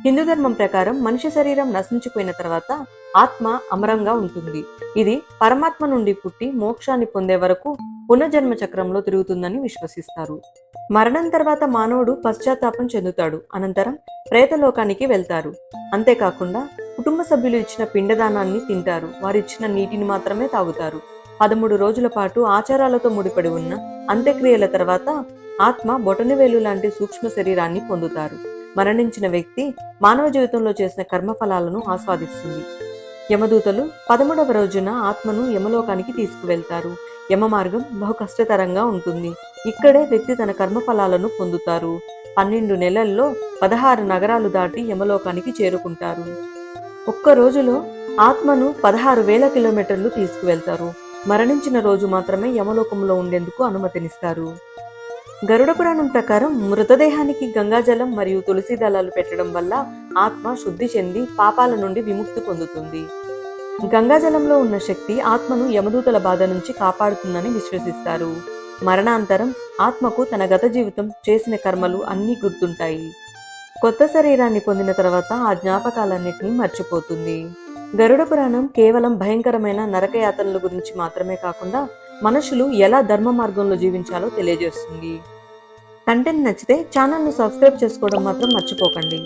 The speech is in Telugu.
హిందూ ధర్మం ప్రకారం మనిషి శరీరం నశించిపోయిన తర్వాత ఆత్మ అమరంగా ఉంటుంది. ఇది పరమాత్మ నుండి పుట్టి మోక్షాన్ని పొందే వరకు పునర్జన్మ చక్రంలో తిరుగుతుందని విశ్వసిస్తారు. మరణం తర్వాత మానవుడు పశ్చాత్తాపం చెందుతాడు. అనంతరం ప్రేతలోకానికి వెళ్తారు. అంతేకాకుండా కుటుంబ సభ్యులు ఇచ్చిన పిండదానాన్ని తింటారు. వారిచ్చిన నీటిని మాత్రమే తాగుతారు. 13 రోజుల పాటు ఆచారాలతో ముడిపడి ఉన్న అంత్యక్రియల తర్వాత ఆత్మ బొటనవేలు లాంటి సూక్ష్మ శరీరాన్ని పొందుతారు. మరణించిన వ్యక్తి మానవ జీవితంలో చేసిన కర్మఫలాలను ఆస్వాదిస్తుంది. యమదూతలు 13వ రోజున ఆత్మను యమలోకానికి తీసుకువెళ్తారు. యమ మార్గం బహు కష్టతరంగా ఉంటుంది. ఇక్కడే వ్యక్తి తన కర్మఫలాలను పొందుతారు. 12 నెలల్లో 16 నగరాలు దాటి యమలోకానికి చేరుకుంటారు. ఒక్క రోజులో ఆత్మను 16,000 కిలోమీటర్లు తీసుకువెళ్తారు. మరణించిన రోజు మాత్రమే యమలోకంలో ఉండేందుకు అనుమతినిస్తారు. గరుడ పురాణం ప్రకారం మృతదేహానికి గంగాజలం మరియు తులసి దళాలు పెట్టడం వల్ల ఆత్మ శుద్ధి చెంది పాపాల నుండి విముక్తి పొందుతుంది. గంగాజలంలో ఉన్న శక్తి ఆత్మను యమదూతల బాధ నుంచి కాపాడుతుందని విశ్వసిస్తారు. మరణాంతరం ఆత్మకు తన గత జీవితం చేసిన కర్మలు అన్నీ గుర్తుంటాయి. కొత్త శరీరాన్ని పొందిన తర్వాత ఆ జ్ఞాపకాలన్నింటినీ మర్చిపోతుంది. గరుడ పురాణం కేవలం భయంకరమైన నరకయాతనల గురించి మాత్రమే కాకుండా మనుషులు ఎలా ధర్మ మార్గంలో జీవించాలో తెలియజేస్తుంది. కంటెంట్ నచ్చితే ఛానల్ను సబ్స్క్రైబ్ చేసుకోవడం మాత్రం మర్చిపోకండి.